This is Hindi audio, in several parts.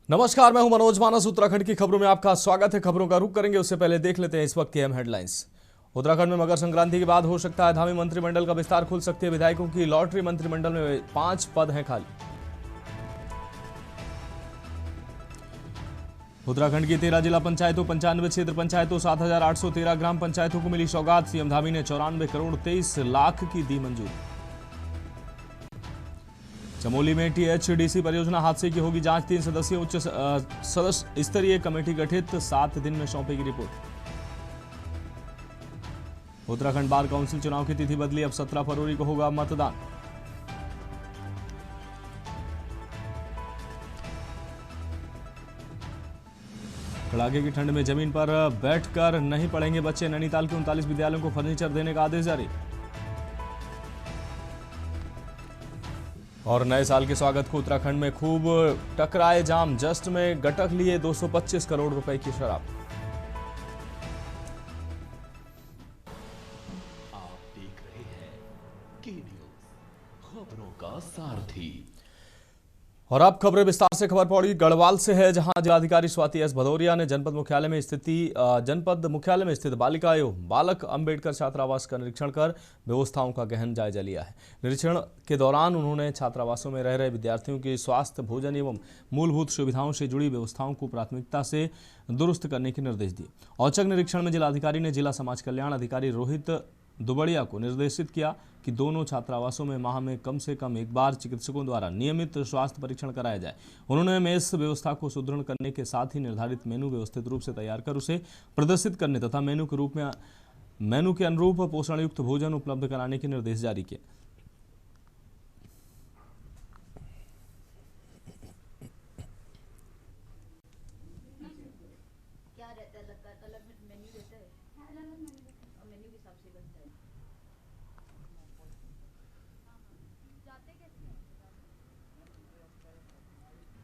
नमस्कार, मैं हूं मनोज मानस। उत्तराखंड की खबरों में आपका स्वागत है। खबरों का रुख करेंगे उससे पहले देख लेते हैं इस वक्त की अहम हेडलाइंस। उत्तराखंड में मकर संक्रांति के बाद हो सकता है धामी मंत्रिमंडल का विस्तार, खुल सकती है विधायकों की लॉटरी। मंत्रिमंडल में 5 पद हैं खाली। उत्तराखंड की 13 जिला पंचायतों, 95 क्षेत्र पंचायतों, 7,813 ग्राम पंचायतों को मिली सौगात। सीएम धामी ने 94 करोड़ 23 लाख की दी मंजूरी। चमोली में टीएचडीसी परियोजना हादसे की होगी जांच। 3 सदस्यीय उच्च सदस्य स्तरीय कमेटी गठित, 7 दिन में सौंपेगी रिपोर्ट। उत्तराखंड बार काउंसिल चुनाव की तिथि बदली, अब 17 फरवरी को होगा मतदान। कड़ाके की ठंड में जमीन पर बैठकर नहीं पढ़ेंगे बच्चे। नैनीताल के 39 विद्यालयों को फर्नीचर देने का आदेश जारी। और नए साल के स्वागत को उत्तराखंड में खूब टकराए जाम। जस्ट में गटक लिए 225 करोड़ रुपए की शराब। आप देख रहे हैं के न्यूज़, खबरों का सारथी। और अब खबरें विस्तार से। खबर पड़ी गढ़वाल से है, जहां जिलाधिकारी स्वाति एस भदौरिया ने जनपद मुख्यालय में स्थित बालिका एवं बालक अंबेडकर छात्रावास का निरीक्षण कर व्यवस्थाओं का गहन जायजा लिया है। निरीक्षण के दौरान उन्होंने छात्रावासों में रह रहे विद्यार्थियों के स्वास्थ्य, भोजन एवं मूलभूत सुविधाओं से जुड़ी व्यवस्थाओं को प्राथमिकता से दुरुस्त करने के निर्देश दिए। औचक निरीक्षण में जिलाधिकारी ने जिला समाज कल्याण अधिकारी रोहित दुबड़िया को निर्देशित किया कि दोनों छात्रावासों में माह में कम से कम एक बार चिकित्सकों द्वारा नियमित स्वास्थ्य परीक्षण कराया जाए। उन्होंने मेस व्यवस्था को सुदृढ़ करने के साथ ही निर्धारित मेनू व्यवस्थित रूप से तैयार कर उसे प्रदर्शित करने तथा मेनू के अनुरूप पोषण युक्त भोजन उपलब्ध कराने के निर्देश जारी किए।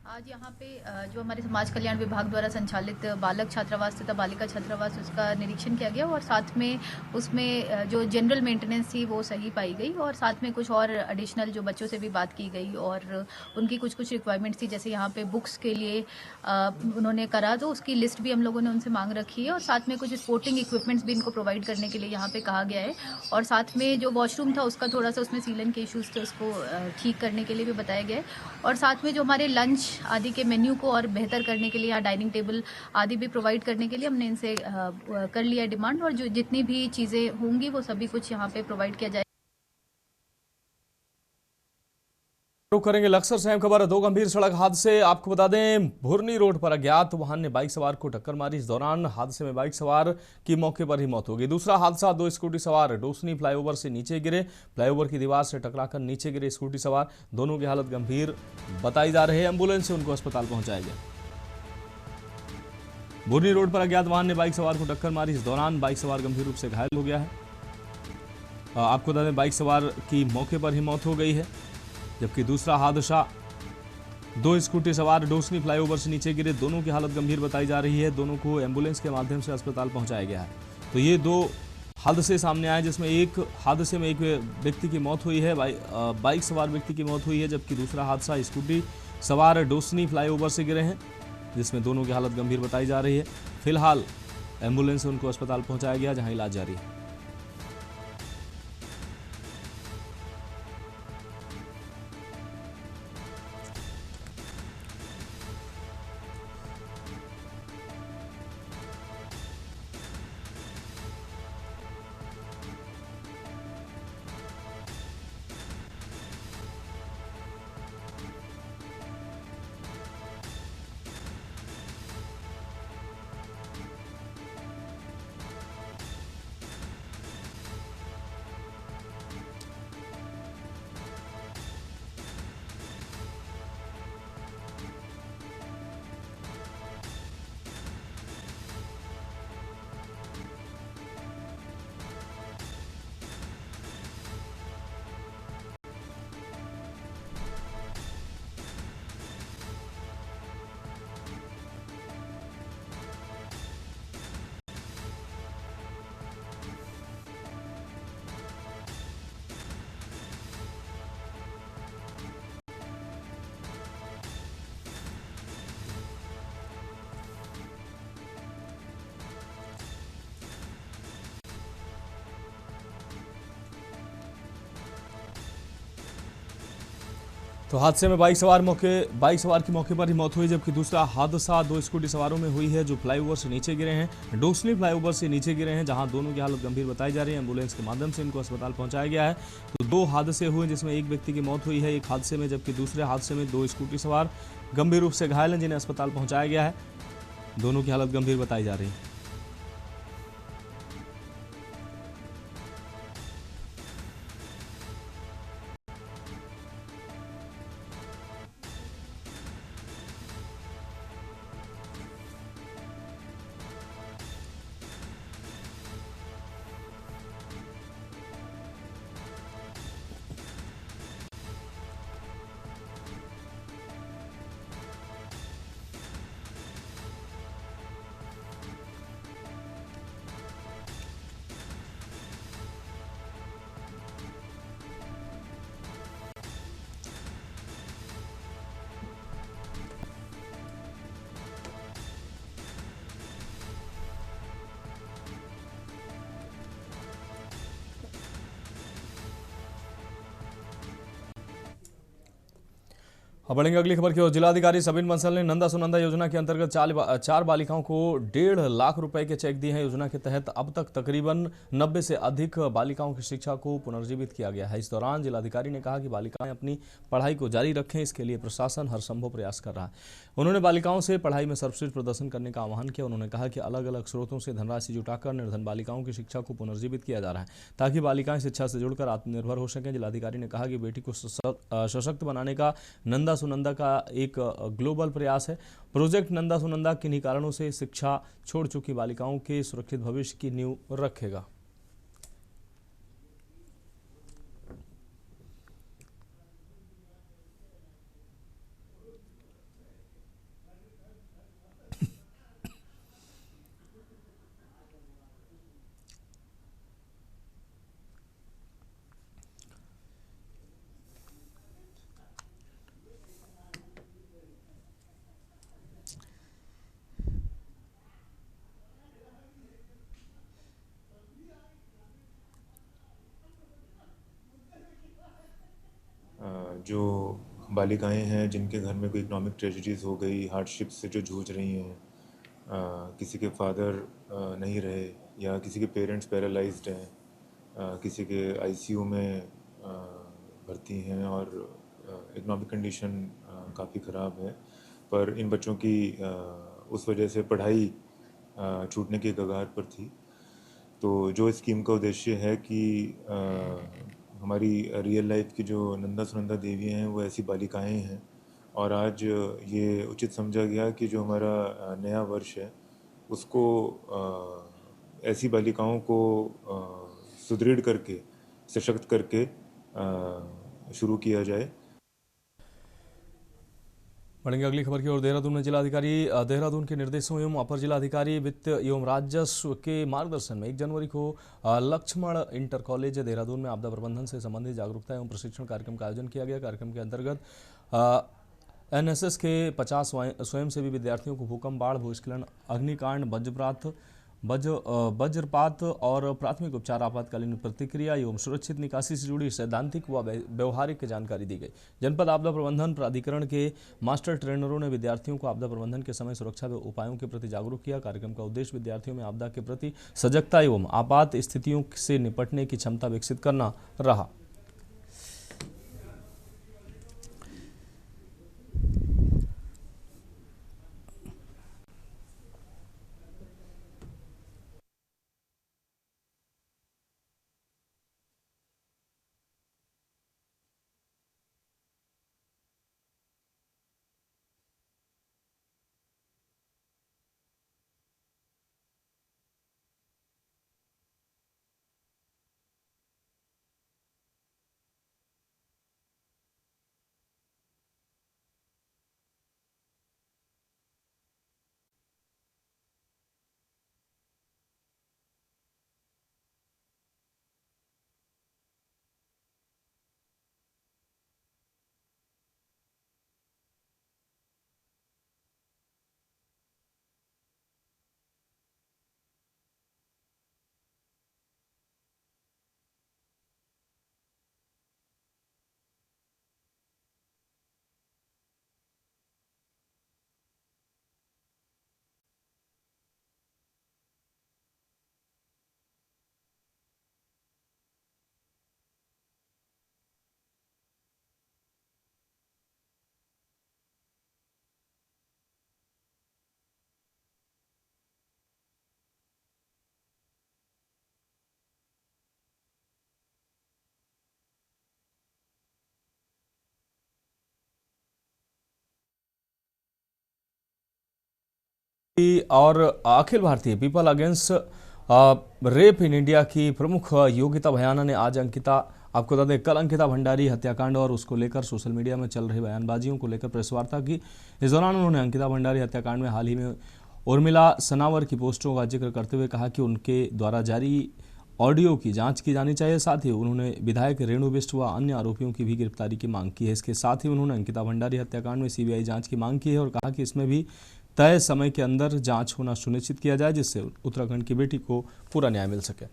आज यहाँ पे जो हमारे समाज कल्याण विभाग द्वारा संचालित बालक छात्रावास तथा बालिका छात्रावास, उसका निरीक्षण किया गया और साथ में उसमें जो जनरल मेंटेनेंस थी वो सही पाई गई और साथ में कुछ और एडिशनल जो बच्चों से भी बात की गई और उनकी कुछ रिक्वायरमेंट्स थी, जैसे यहाँ पे बुक्स के लिए उन्होंने करा तो उसकी लिस्ट भी हम लोगों ने उनसे मांग रखी है और साथ में कुछ स्पोर्टिंग इक्विपमेंट्स भी इनको प्रोवाइड करने के लिए यहाँ पे कहा गया है। और साथ में जो वॉशरूम था उसका थोड़ा सा उसमें सीलन के इश्यूज थे, उसको ठीक करने के लिए भी बताया गया है। और साथ में जो हमारे लंच आदि के मेन्यू को और बेहतर करने के लिए, यहाँ डाइनिंग टेबल आदि भी प्रोवाइड करने के लिए हमने इनसे कर लिया डिमांड और जो जितनी भी चीज़ें होंगी वो सभी कुछ यहाँ पे प्रोवाइड किया जाए। रुक करेंगे लक्सर से अहम खबर है। 2 गंभीर सड़क हादसे। आपको बता दें, भुरनी रोड पर अज्ञात वाहन ने बाइक सवार को टक्कर मारी। इस दौरान हादसे में बाइक सवार की मौके पर ही मौत हो गई। दूसरा हादसा, 2 स्कूटी सवार डोसनी फ्लाईओवर से नीचे गिरे। फ्लाईओवर की दीवार से टकराकर नीचे गिरे स्कूटी सवार, दोनों की हालत गंभीर बताई जा रही है। एम्बुलेंस से उनको अस्पताल पहुंचाया गया। भुरनी रोड पर अज्ञात वाहन ने बाइक सवार को टक्कर मारी। इस दौरान बाइक सवार गंभीर रूप से घायल हो गया है। आपको बता दें, बाइक सवार की मौके पर ही मौत हो गई है, जबकि दूसरा हादसा, 2 स्कूटी सवार डोसनी फ्लाईओवर से नीचे गिरे, दोनों की हालत गंभीर बताई जा रही है। दोनों को एम्बुलेंस के माध्यम से अस्पताल पहुंचाया गया है। तो ये 2 हादसे सामने आए, जिसमें एक हादसे में एक व्यक्ति की मौत हुई है, बाइक सवार व्यक्ति की मौत हुई है, जबकि दूसरा हादसा स्कूटी सवार डोसनी फ्लाईओवर से गिरे हैं, जिसमें दोनों की हालत गंभीर बताई जा रही है। फिलहाल एम्बुलेंस से उनको अस्पताल पहुंचाया गया, जहां इलाज जारी है। तो हादसे में बाइक सवार की मौके पर ही मौत हुई, जबकि दूसरा हादसा दो स्कूटी सवारों में हुई है जो फ्लाईओवर से नीचे गिरे हैं। डोसली फ्लाईओवर से नीचे गिरे हैं, जहां दोनों की हालत गंभीर बताई जा रही है। एम्बुलेंस के माध्यम से इनको अस्पताल पहुंचाया गया है। तो दो हादसे हुए जिसमें एक व्यक्ति की मौत हुई है एक हादसे में, जबकि दूसरे हादसे में दो स्कूटी सवार गंभीर रूप से घायल हैं जिन्हें अस्पताल पहुंचाया गया है। दोनों की हालत गंभीर बताई जा रही है। अब बढ़ेंगे अगली खबर की ओर। जिलाधिकारी सबिन बंसल ने नंदा सुनंदा योजना के अंतर्गत चार बालिकाओं को 1.5 लाख रुपए के चेक दिए हैं। योजना के तहत अब तक तकरीबन 90 से अधिक बालिकाओं की शिक्षा को पुनर्जीवित किया गया है। इस दौरान जिलाधिकारी ने कहा कि बालिकाएं अपनी पढ़ाई को जारी रखें, इसके लिए प्रशासन हर संभव प्रयास कर रहा है। उन्होंने बालिकाओं से पढ़ाई में सर्वश्रेष्ठ प्रदर्शन करने का आह्वान किया। उन्होंने कहा कि अलग अलग स्रोतों से धनराशि जुटाकर निर्धन बालिकाओं की शिक्षा को पुनर्जीवित किया जा रहा है ताकि बालिकाएं शिक्षा से जुड़कर आत्मनिर्भर हो सकें। जिलाधिकारी ने कहा कि बेटी को सशक्त बनाने का नंदा सुनंदा का एक ग्लोबल प्रयास है। प्रोजेक्ट नंदा सुनंदा किन्हीं कारणों से शिक्षा छोड़ चुकी बालिकाओं के सुरक्षित भविष्य की नींव रखेगा। जो बालिकाएं हैं जिनके घर में कोई इकोनॉमिक ट्रेजेडीज़ हो गई, हार्डशिप से जो जूझ रही हैं, किसी के फादर नहीं रहे या किसी के पेरेंट्स पैरालाइज्ड हैं, किसी के आईसीयू में भर्ती हैं और इकोनॉमिक कंडीशन काफ़ी ख़राब है, पर इन बच्चों की उस वजह से पढ़ाई छूटने की कगार पर थी। तो जो स्कीम का उद्देश्य है कि हमारी रियल लाइफ की जो नंदा सुनंदा देवियाँ हैं वो ऐसी बालिकाएं हैं, और आज ये उचित समझा गया कि जो हमारा नया वर्ष है उसको ऐसी बालिकाओं को सुदृढ़ करके, सशक्त करके शुरू किया जाए। बढ़ेंगे अगली खबर की ओर। देहरादून में जिलाधिकारी देहरादून के निर्देशों एवं अपर जिलाधिकारी वित्त एवं राजस्व के मार्गदर्शन में 1 जनवरी को लक्ष्मण इंटर कॉलेज देहरादून में आपदा प्रबंधन से संबंधित जागरूकता एवं प्रशिक्षण कार्यक्रम का आयोजन किया गया। कार्यक्रम के अंतर्गत एनएसएस के 50 स्वयंसेवी विद्यार्थियों को भूकंप, बाढ़, भूस्खलन, अग्निकांड, वज्रपात और प्राथमिक उपचार, आपातकालीन प्रतिक्रिया एवं सुरक्षित निकासी से जुड़ी सैद्धांतिक व व्यवहारिक जानकारी दी गई। जनपद आपदा प्रबंधन प्राधिकरण के मास्टर ट्रेनरों ने विद्यार्थियों को आपदा प्रबंधन के समय सुरक्षा उपायों के प्रति जागरूक किया। कार्यक्रम का उद्देश्य विद्यार्थियों में आपदा के प्रति सजगता एवं आपात स्थितियों से निपटने की क्षमता विकसित करना रहा। और Akhil Bharatiya people against rape in India की प्रमुख योगिता भयाना ने आज आपको बता दें कल अंकिता भंडारी हत्याकांड और उसको लेकर सोशल मीडिया में चल रही बयानबाजियों को लेकर प्रेस वार्ता की। इस दौरान उन्होंने अंकिता भंडारी हत्याकांड में हाल ही में उर्मिला सनावर की पोस्टों का जिक्र करते हुए कहा कि उनके द्वारा जारी ऑडियो की जांच की जानी चाहिए। साथ ही उन्होंने विधायक रेणु बिष्ट व अन्य आरोपियों की भी गिरफ्तारी की मांग की है। इसके साथ ही उन्होंने अंकिता भंडारी हत्याकांड में सीबीआई जांच की मांग की है और कहा कि इसमें भी तय समय के अंदर जांच होना सुनिश्चित किया जाए जिससे उत्तराखंड की बेटी को पूरा न्याय मिल सके।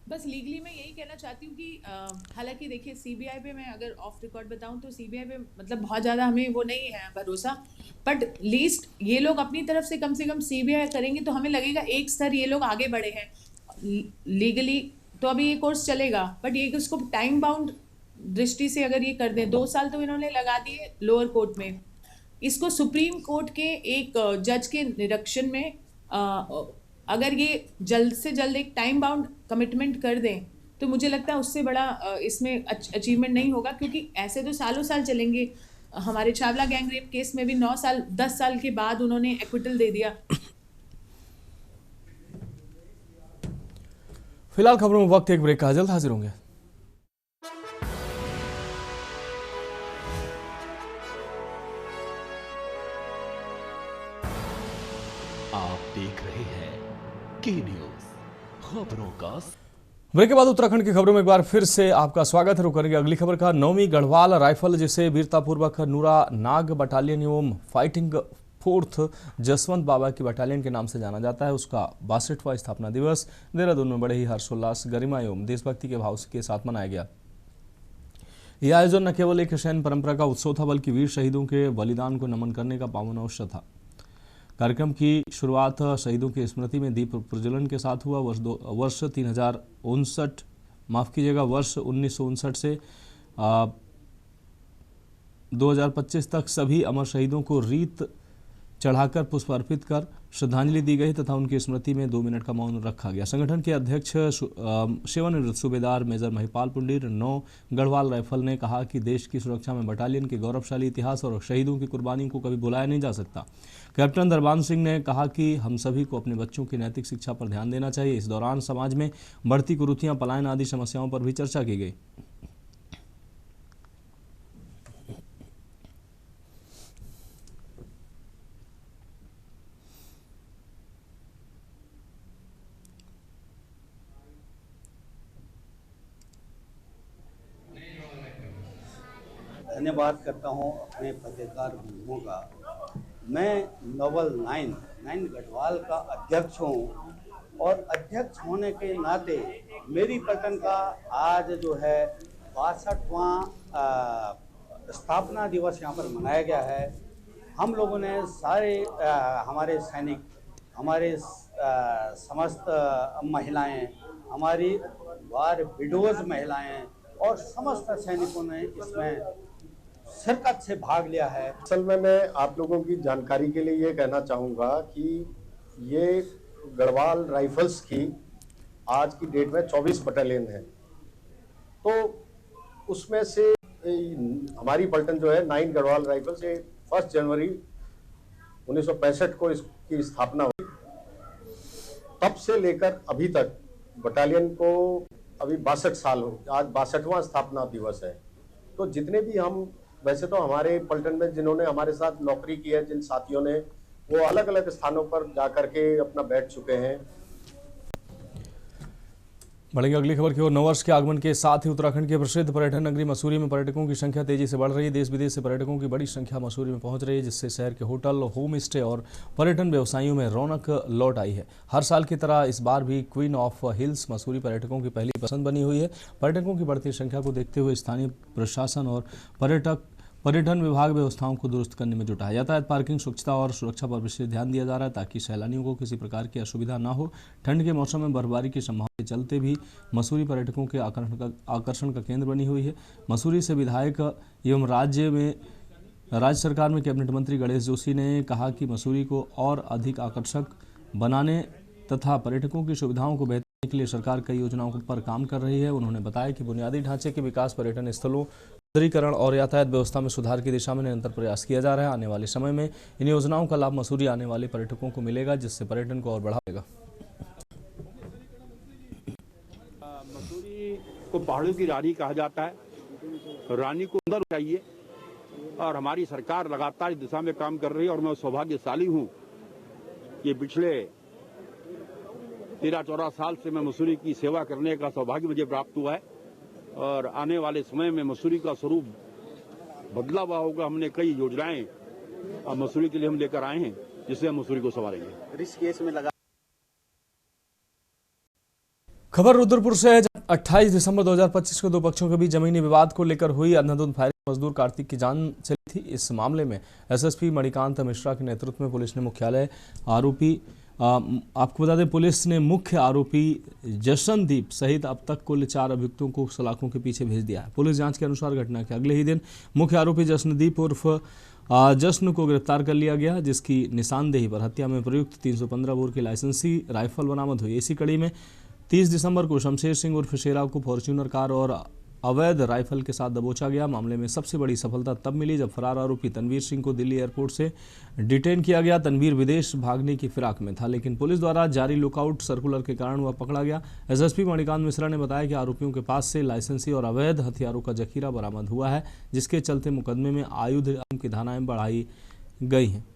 बस लीगली मैं यही कहना चाहती हूँ कि हालांकि देखिए सीबीआई पे मैं अगर ऑफ रिकॉर्ड बताऊँ तो सीबीआई पे मतलब बहुत ज़्यादा हमें वो नहीं है भरोसा, बट लीस्ट ये लोग अपनी तरफ से कम सीबीआई करेंगे तो हमें लगेगा एक स्तर ये लोग आगे बढ़े हैं लीगली। तो अभी ये कोर्स चलेगा, बट ये उसको टाइम बाउंड दृष्टि से अगर ये कर दें, 2 साल तो इन्होंने लगा दिए लोअर कोर्ट में, इसको सुप्रीम कोर्ट के एक जज के निरीक्षण में अगर ये जल्द से जल्द एक टाइम बाउंड कमिटमेंट कर दें तो मुझे लगता है उससे बड़ा इसमें अचीवमेंट नहीं होगा, क्योंकि ऐसे तो सालों साल चलेंगे। हमारे छावला गैंग रेप केस में भी 10 साल के बाद उन्होंने एक्विटल दे दिया। फिलहाल खबरों में वक्त एक ब्रेक का, जल्द हाजिर होंगे। आप देख रहे हैं के न्यूज, खबरों का। ब्रेक के बाद उत्तराखंड की खबरों में एक बार फिर से आपका स्वागत है। रुक करेंगे अगली खबर का। 9वीं गढ़वाल राइफल, जिसे वीरतापूर्वक नूरा नाग बटालियन एवं फाइटिंग फोर्थ जसवंत बाबा की बटालियन के नाम से जाना जाता है, उसका 62वां स्थापना दिवस देहरादून में बड़े ही हर्षोल्लास, गरिमा एवं देशभक्ति के भाव के साथ मनाया गया। यह आयोजन न केवल एक सैन्य परंपरा का उत्सव था, बल्कि वीर शहीदों के बलिदान को नमन करने का पावन अवसर था। कार्यक्रम की शुरुआत शहीदों की स्मृति में दीप प्रज्वलन के साथ हुआ। वर्ष 1959 से 2025 तक सभी अमर शहीदों को रीत चढ़ाकर पुष्प अर्पित कर श्रद्धांजलि दी गई तथा उनकी स्मृति में 2 मिनट का मौन रखा गया। संगठन के अध्यक्ष सेवानिवृत्त सूबेदार मेजर महिपाल पुंडीर 9 गढ़वाल राइफल ने कहा कि देश की सुरक्षा में बटालियन के गौरवशाली इतिहास और शहीदों की कुर्बानी को कभी भुलाया नहीं जा सकता। कैप्टन दरबान सिंह ने कहा कि हम सभी को अपने बच्चों की नैतिक शिक्षा पर ध्यान देना चाहिए। इस दौरान समाज में बढ़ती कुरीतियां, पलायन आदि समस्याओं पर भी चर्चा की गई। धन्यवाद करता हूं अपने पत्रकार बंधुओं का। मैं नोबल 9 गढ़वाल का अध्यक्ष हूं और अध्यक्ष होने के नाते मेरी पलटन का आज जो है 62वां स्थापना दिवस यहां पर मनाया गया है। हम लोगों ने सारे हमारे सैनिक, हमारे समस्त महिलाएं, हमारी वार विडोज महिलाएं और समस्त सैनिकों ने इसमें शिरकत से भाग लिया है। असल में मैं आप लोगों की जानकारी के लिए ये कहना चाहूँगा कि ये गढ़वाल राइफल्स की आज की डेट में 24 बटालियन है, तो उसमें से हमारी पलटन जो है 9 गढ़वाल राइफल्स, ये 1 जनवरी 1965 को इसकी स्थापना हुई। तब से लेकर अभी तक बटालियन को अभी 62 साल हो, आज 62वां स्थापना दिवस है। तो जितने भी हम, वैसे तो हमारे पलटन में जिन्होंने हमारे साथ नौकरी की है, जिन साथियों ने, वो अलग अलग स्थानों पर जाकर के अपना बैठ चुके हैं। बढ़ेंगे अगली खबर की ओर। नववर्ष के आगमन के साथ ही उत्तराखंड के प्रसिद्ध पर्यटन नगरी मसूरी में पर्यटकों की संख्या तेजी से बढ़ रही है। देश विदेश से पर्यटकों की बड़ी संख्या मसूरी में पहुंच रही है, जिससे शहर के होटल, होम स्टे और पर्यटन व्यवसायियों में रौनक लौट आई है। हर साल की तरह इस बार भी क्वीन ऑफ हिल्स मसूरी पर्यटकों की पहली पसंद बनी हुई है। पर्यटकों की बढ़ती संख्या को देखते हुए स्थानीय प्रशासन और पर्यटन विभाग व्यवस्थाओं को दुरुस्त करने में जुटा है। यातायात, पार्किंग, स्वच्छता और सुरक्षा पर विशेष ध्यान दिया जा रहा है ताकि सैलानियों को किसी प्रकार की असुविधा न हो। ठंड के मौसम में बर्फबारी की संभावना के चलते भी मसूरी पर्यटकों के आकर्षण का केंद्र बनी हुई है। मसूरी से विधायक एवं राज्य सरकार में कैबिनेट मंत्री गणेश जोशी ने कहा कि मसूरी को और अधिक आकर्षक बनाने तथा पर्यटकों की सुविधाओं को बेहतर करने के लिए सरकार कई योजनाओं पर काम कर रही है। उन्होंने बताया कि बुनियादी ढांचे के विकास, पर्यटन स्थलों सुंदरीकरण और यातायात व्यवस्था में सुधार की दिशा में निरंतर प्रयास किया जा रहा है। आने वाले समय में इन योजनाओं का लाभ मसूरी आने वाले पर्यटकों को मिलेगा, जिससे पर्यटन को और बढ़ाएगा। मसूरी को पहाड़ों की रानी कहा जाता है, रानी को सुंदर चाहिए और हमारी सरकार लगातार इस दिशा में काम कर रही है। और मैं सौभाग्यशाली हूँ कि पिछले 13-14 साल से मैं मसूरी की सेवा करने का सौभाग्य मुझे प्राप्त हुआ है और आने वाले समय में मसूरी का स्वरूप बदला हुआ होगा। हमने कई योजनाएं मसूरी के लिए हम लेकर आए हैं, जिससे हम मसूरी को संवारेंगे। ऋषिकेश में लगा खबर रुद्रपुर से है। 28 दिसंबर 2025 को दो पक्षों के बीच जमीनी विवाद को लेकर हुई अंधाधुंध फायरिंग मजदूर कार्तिक की जान चली थी। इस मामले में एसएसपी मणिकांत मिश्रा के नेतृत्व में पुलिस ने आपको बता दें, पुलिस ने मुख्य आरोपी जशनदीप सहित अब तक कुल 4 अभियुक्तों को सलाखों के पीछे भेज दिया है। पुलिस जांच के अनुसार घटना के अगले ही दिन मुख्य आरोपी जशनदीप उर्फ जश्न को गिरफ्तार कर लिया गया, जिसकी निशानदेही पर हत्या में प्रयुक्त 315 बोर की लाइसेंसी राइफल बरामद हुई। इसी कड़ी में 30 दिसंबर को शमशेर सिंह उर्फ शेरा को फॉर्च्यूनर कार और अवैध राइफल के साथ दबोचा गया। मामले में सबसे बड़ी सफलता तब मिली जब फरार आरोपी तनवीर सिंह को दिल्ली एयरपोर्ट से डिटेन किया गया। तनवीर विदेश भागने की फिराक में था, लेकिन पुलिस द्वारा जारी लुकआउट सर्कुलर के कारण वह पकड़ा गया। एसएसपी मणिकांत मिश्रा ने बताया कि आरोपियों के पास से लाइसेंसी और अवैध हथियारों का जखीरा बरामद हुआ है, जिसके चलते मुकदमे में आयुध की धाराएं बढ़ाई गई हैं।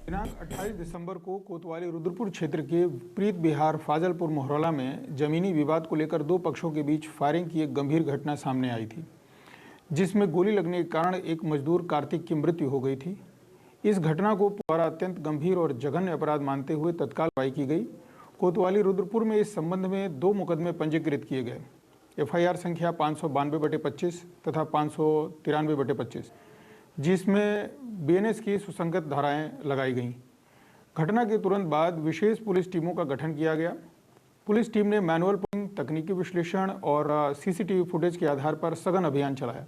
दिनांक 28 दिसंबर को कोतवाली रुद्रपुर क्षेत्र के प्रीत बिहार फाजलपुर मोहरौला में जमीनी विवाद को लेकर दो पक्षों के बीच फायरिंग की एक गंभीर घटना सामने आई थी, जिसमें गोली लगने के कारण एक मजदूर कार्तिक की मृत्यु हो गई थी। इस घटना को द्वारा अत्यंत गंभीर और जघन्य अपराध मानते हुए तत्काल कार्रवाई की गई। कोतवाली रुद्रपुर में इस संबंध में 2 मुकदमे पंजीकृत किए गए। एफआईआर संख्या 592/25 तथा 593/25, जिसमें बीएनएस की सुसंगत धाराएं लगाई गईं। घटना के तुरंत बाद विशेष पुलिस टीमों का गठन किया गया। पुलिस टीम ने मैनुअल पोलिंग, तकनीकी विश्लेषण और सीसीटीवी फुटेज के आधार पर सघन अभियान चलाया।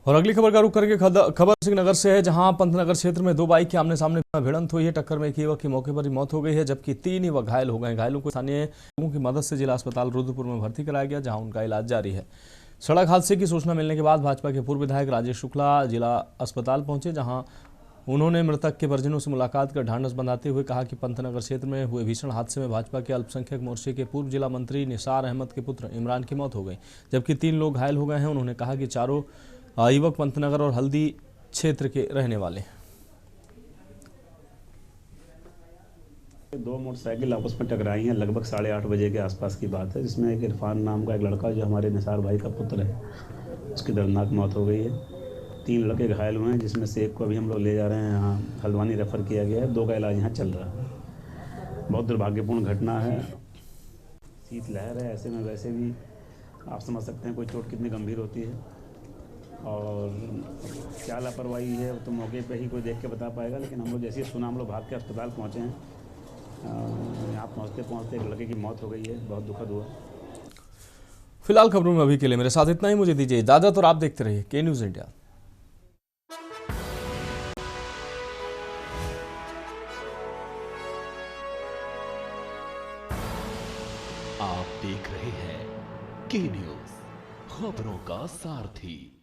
और अगली खबर का रुख करके खबर सिंह नगर से है, जहां पंतनगर क्षेत्र में 2 बाइक के आमने सामने भिड़ंत हुई है। टक्कर में एक युवक की मौके पर ही मौत हो गई है, जबकि 3 युवक घायल हो गए। घायलों को स्थानीय लोगों की मदद से जिला अस्पताल रुद्रपुर में भर्ती कराया गया, जहां उनका इलाज जारी है। सड़क हादसे की सूचना मिलने के बाद भाजपा के पूर्व विधायक राजेश शुक्ला जिला अस्पताल पहुंचे, जहां उन्होंने मृतक के परिजनों से मुलाकात कर ढांढस बंधाते हुए कहा कि पंतनगर क्षेत्र में हुए भीषण हादसे में भाजपा के अल्पसंख्यक मोर्चे के पूर्व जिला मंत्री निसार अहमद के पुत्र इमरान की मौत हो गई, जबकि 3 लोग घायल हो गए हैं। उन्होंने कहा कि चारों युवक पंतनगर और हल्दी क्षेत्र के रहने वाले हैं। 2 मोटरसाइकिल आपस में टकराई हैं लगभग 8:30 बजे के आसपास की बात है, जिसमें एक इरफान नाम का एक लड़का जो हमारे निसार भाई का पुत्र है, उसकी दर्दनाक मौत हो गई है। 3 लड़के घायल हुए हैं, जिसमें से एक को अभी हम लोग ले जा रहे हैं, यहाँ हल्द्वानी रेफर किया गया है। 2 का इलाज यहाँ चल रहा है। बहुत दुर्भाग्यपूर्ण घटना है। शीतलहर है, ऐसे में वैसे भी आप समझ सकते हैं कोई चोट कितनी गंभीर होती है और क्या लापरवाही है तो मौके पे ही कोई देख के बता पाएगा। लेकिन हम लोग जैसे ही सुना, हम लोग भाग के अस्पताल पहुँचे हैं। यहाँ पहुँचते एक लड़के की मौत हो गई है, बहुत दुखद हुआ। फिलहाल खबरों में अभी के लिए मेरे साथ इतना ही। मुझे दीजिए इजाजत और आप देखते रहिए के न्यूज़ इंडिया। आप देख रहे हैं के न्यूज, खबरों का सारथी।